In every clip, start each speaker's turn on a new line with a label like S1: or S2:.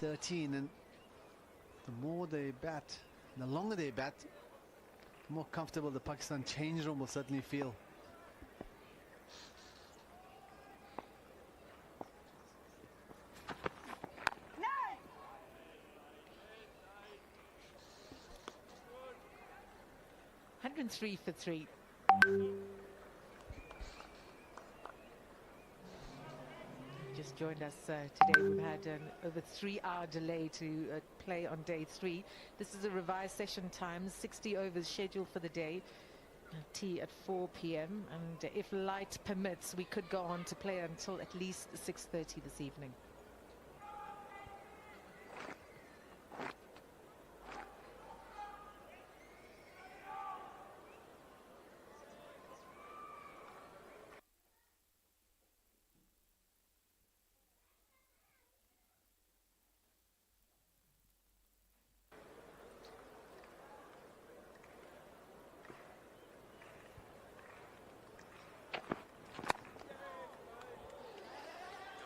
S1: 13, and the more they bat, the longer they bat, the more comfortable the Pakistan change room will certainly feel.
S2: And 3 for 3. Just joined us today. We've had an over 3-hour delay to play on day 3. This is a revised session time, 60 overs scheduled for the day. Tea at 4 p.m. and if light permits, we could go on to play until at least 6:30 this evening.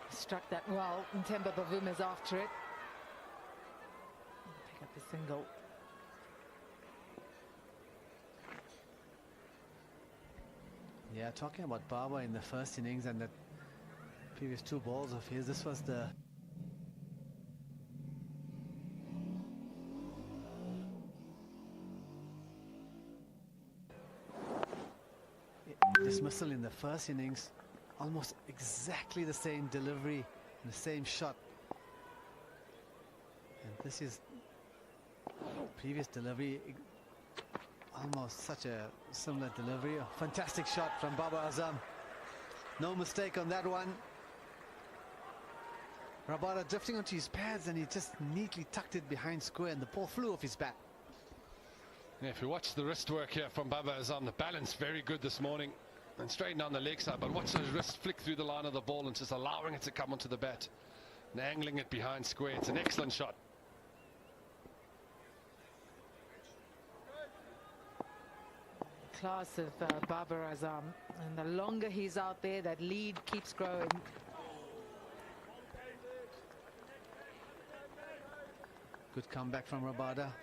S2: Struck that well, and Temba Bavuma's after it. Pick up the single.
S1: Yeah, talking about Baba in the first innings and the previous 2 balls of his, this was the dismissal in the first innings. Almost exactly the same delivery and the same shot. And this is previous delivery, almost such a similar delivery. A fantastic shot from Babar Azam. No mistake on that one. Rabada drifting onto his pads and he just neatly tucked it behind square and the ball flew off his bat.
S3: Yeah, if you watch the wrist work here from Babar Azam, the balance very good this morning. And straight down the leg side, but watch those wrists flick through the line of the ball and just allowing it to come onto the bat and angling it behind square. It's an excellent shot.
S2: Class of Babar Azam, and the longer he's out there, that lead keeps growing.
S1: Good comeback from Rabada.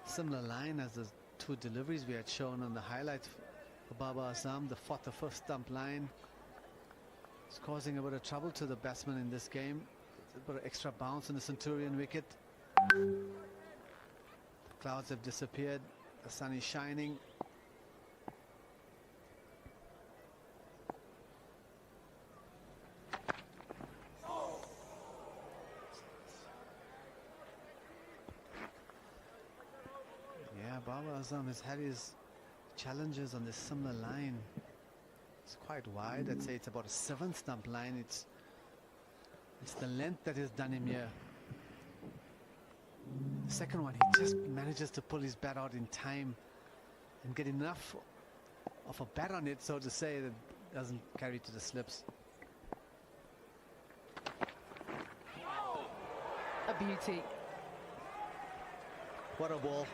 S1: Similar line as the 2 deliveries we had shown on the highlights for Babar Azam. The 4th or 5th stump line is causing a bit of trouble to the batsman in this game. A bit of extra bounce on the Centurion wicket. Clouds have disappeared. The sun is shining. Yeah, Babar Azam has had his challenges on this similar line. It's quite wide. I'd say it's about a 7th stump line. It's the length that has done him here. The second one, he just manages to pull his bat out in time and get enough of a bat on it, so to say, that doesn't carry to the slips.
S2: A beauty.
S1: What a ball.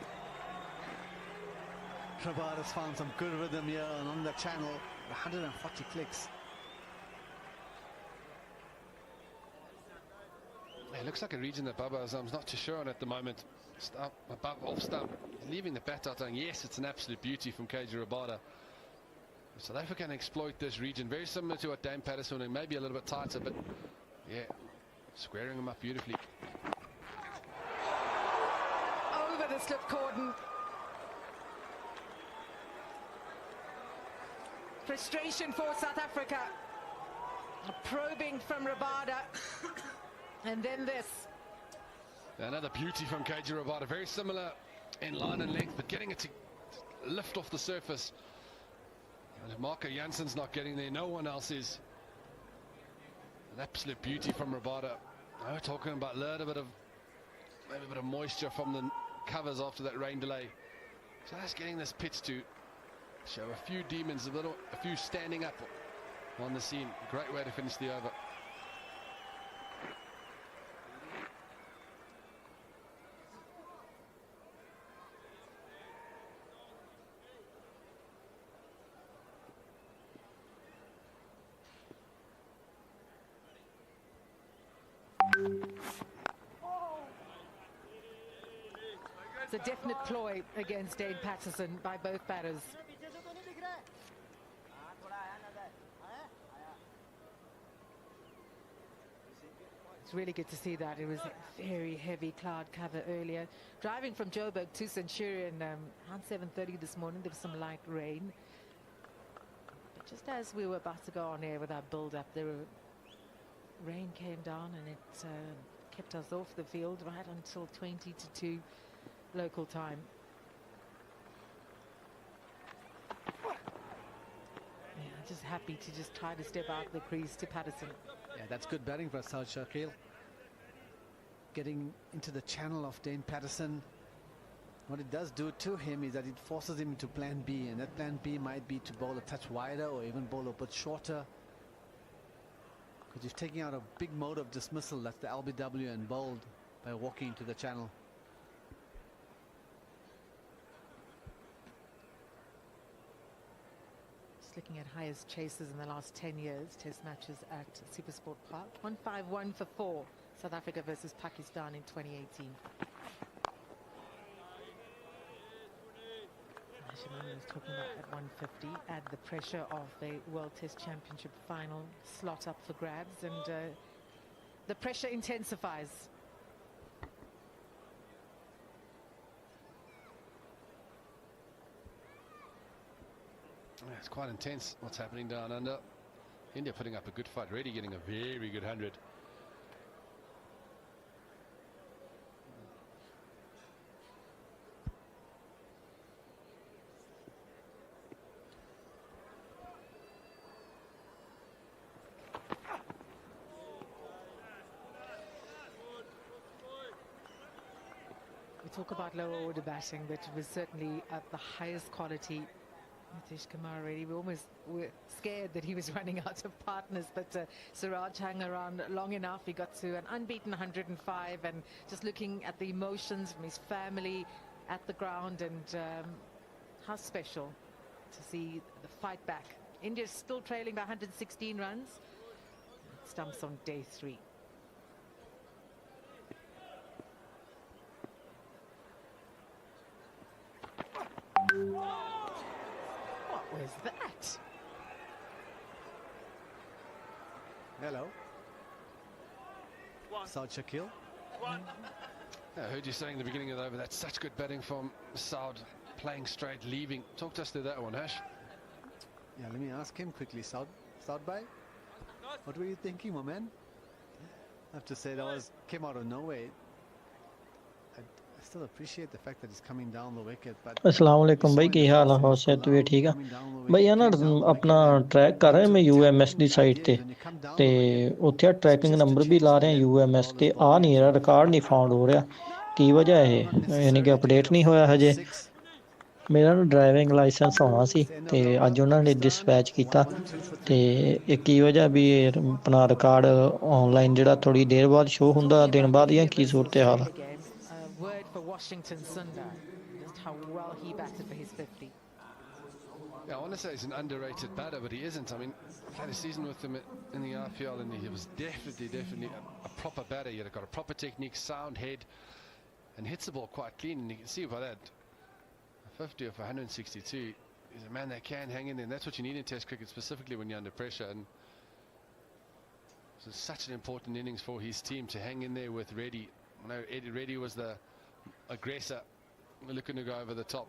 S1: Rabada's found some good rhythm here, and on the channel, 140 clicks.
S3: It looks like a region that Babar Azam's not too sure on at the moment. Stump, above, off stump, leaving the bat out, and yes, it's an absolute beauty from KG Rabada. South Africa can exploit this region, very similar to what Dame Patterson, and maybe a little bit tighter, but yeah, squaring them up beautifully.
S2: Over the slip cordon. Frustration for South Africa. A probing from Rabada. And then this.
S3: Another beauty from KG Rabada. Very similar in line and length, but getting it to lift off the surface. And if Marco Janssen's not getting there, no one else is. An absolute beauty from Rabada. Now we're talking about a little bit of, maybe a bit of moisture from the covers after that rain delay. So that's getting this pitch to show a few demons, a few standing up on the scene. Great way to finish the over.
S2: It's a definite ploy against Dane Patterson by both batters. It's really good to see that. It was a very heavy cloud cover earlier. Driving from Joburg to Centurion around 7:30 this morning, there was some light rain. But just as we were about to go on air with our build-up, rain came down and it kept us off the field right until 20 to 2 local time. Yeah, just happy to just try to step out the crease to Patterson.
S1: Yeah, that's good batting for South Shakil. Getting into the channel of Dane Patterson. What it does do to him is that it forces him into plan B, and that plan B might be to bowl a touch wider or even bowl a bit shorter. Because you're taking out a big mode of dismissal, that's the LBW, and bowled by walking into the channel.
S2: Just looking at highest chases in the last 10 years, test matches at Supersport Park. 151 for 4, South Africa versus Pakistan in 2018. Shimano was talking about at 150, add the pressure of the World Test Championship final slot up for grabs, and the pressure intensifies.
S3: Yeah, it's quite intense what's happening down under. India putting up a good fight, really getting a very good 100.
S2: Talk about lower order batting, but it was certainly at the highest quality. Nitish Kumar really, we almost were scared that he was running out of partners, but Siraj hung around long enough. He got to an unbeaten 105, and just looking at the emotions from his family at the ground, and how special to see the fight back. India's still trailing by 116 runs. Stumps on day 3. What was that?
S1: Hello. South Shakil.
S3: I heard you saying at the beginning of the over, that's such good batting from Saud, playing straight, leaving. Talk to us through that one, Ash.
S1: Yeah, let me ask him quickly. Saud bhai, what were you thinking, my man? I have to say that came out of nowhere. I still appreciate the fact that he's coming down the wicket, but
S4: अस्सलाम वालेकुम भाई की हाल है से तू ठीक है भाई ना अपना ट्रैक कर रहे हैं मैं यूएमएस ਦੀ ਸਾਈਟ ਤੇ ਉੱਥੇ ਟਰੈਕਿੰਗ ਨੰਬਰ ਵੀ ਲਾ ਰਹੇ ਹਾਂ यूएमएस ਤੇ ਆ ਨਹੀਂ ਰਿਹਾ ਰਿਕਾਰਡ ਨਹੀਂ ਫਾਊਂਡ ਹੋ ਰਿਹਾ ਕੀ ਵਜ੍ਹਾ ਹੈ ਯਾਨੀ ਕਿ ਅਪਡੇਟ ਨਹੀਂ ਹੋਇਆ ਹਜੇ ਮੇਰਾ ਨਾ ਡਰਾਈਵਿੰਗ ਲਾਇਸੈਂਸ ਹੋਣਾ ਸੀ ਤੇ ਅੱਜ ਉਹਨਾਂ ਨੇ ਡਿਸਪੈਚ ਕੀਤਾ ਤੇ ਇਹ ਕੀ ਵਜ੍ਹਾ ਵੀ ਆਪਣਾ ਰਿਕਾਰਡ ਆਨਲਾਈਨ ਜਿਹੜਾ ਥੋੜੀ ਦੇਰ ਬਾਅਦ ਸ਼ੋ ਹੁੰਦਾ ਦਿਨ ਬਾਅਦ ਜਾਂ ਕੀ ਸੂਰਤ ਹਾਲ
S2: Word for Washington Sundar, just how well he batted for his 50.
S3: Yeah, I want to say he's an underrated batter, but he isn't. I mean, I had a season with him in the IPL, and he was definitely a proper batter. He had got a proper technique, sound head, and hits the ball quite clean. And you can see by that, 50 off 162, he's a man that can hang in there. And that's what you need in Test cricket, specifically when you're under pressure. And so it's such an important innings for his team to hang in there with Reddy. I know Reddy was the aggressor, looking to go over the top.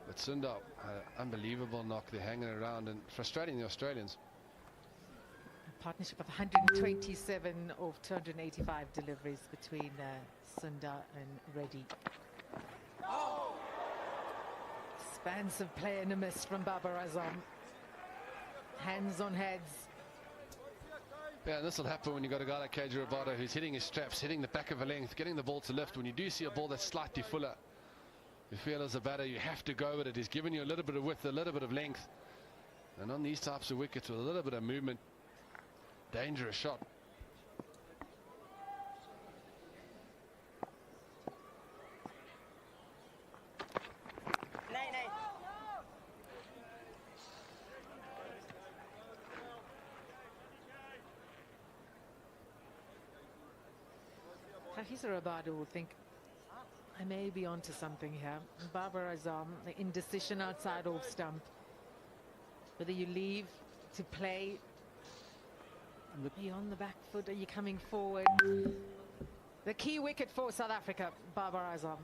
S3: But Sundar had an unbelievable knock. They're hanging around and frustrating the Australians.
S2: A partnership of 127 of 285 deliveries between Sundar and Reddy. Expansive play and a miss from Babar Azam. Hands on heads.
S3: Yeah, and this will happen when you've got a guy like KJ Rabada who's hitting his straps, hitting the back of a length, getting the ball to lift. When you do see a ball that's slightly fuller, you feel as a batter you have to go with it. He's giving you a little bit of width, a little bit of length. And on these types of wickets with a little bit of movement, dangerous shot.
S2: Hafizur Rabada will think I may be onto something here. Babar Azam, the indecision outside off stump. Whether you leave to play, are you on the back foot? Are you coming forward? The key wicket for South Africa, Babar Azam.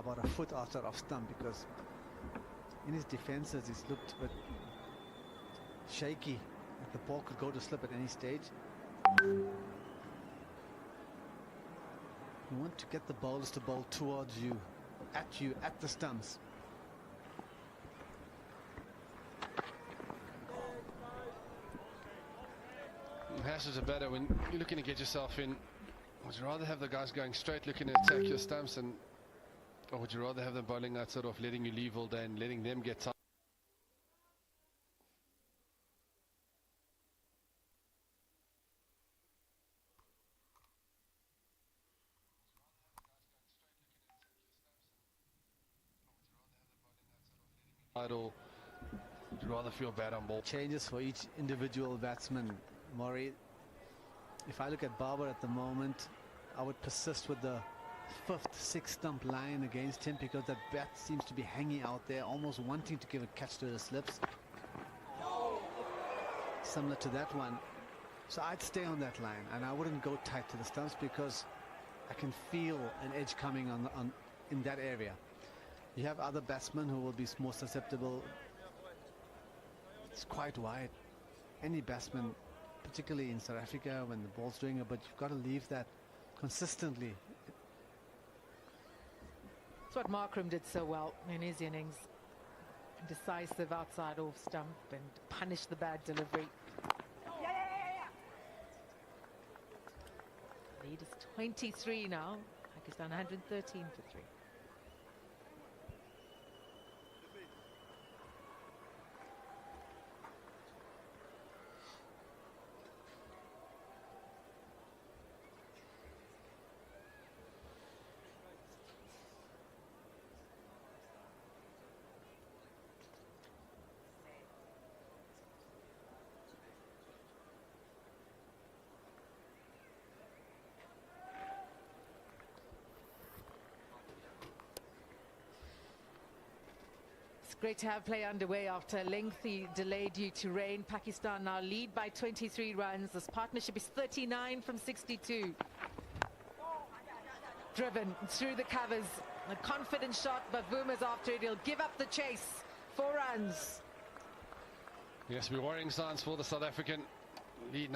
S1: About a foot outside off stump, because in his defenses he's looked a bit shaky. The ball could go to slip at any stage. You want to get the bowlers to bowl towards you, at the stumps.
S3: Hashes are better when you're looking to get yourself in. Would you rather have the guys going straight looking to attack your stumps, or would you rather have them bowling that sort of letting you leave all day and letting them get tired? Or would you rather feel bad on ball?
S1: Changes for each individual batsman, Maury. If I look at Babar at the moment, I would persist with the 5th, 6th stump line against him, because that bat seems to be hanging out there, almost wanting to give a catch to the slips. Similar to that one. So I'd stay on that line, and I wouldn't go tight to the stumps, because I can feel an edge coming in that area. You have other batsmen who will be more susceptible. It's quite wide. Any batsman, particularly in South Africa when the ball's doing it, but you've got to leave that consistently.
S2: It's what Markram did so well in his innings. Decisive outside off stump and punish the bad delivery. Lead is 23 now. Pakistan 113 for 3. Great to have play underway after a lengthy delay due to rain. Pakistan now lead by 23 runs. This partnership is 39 from 62. Driven through the covers. A confident shot, but Vuma's after it. He'll give up the chase. 4 runs.
S3: Yes, we're worrying signs for the South African lead.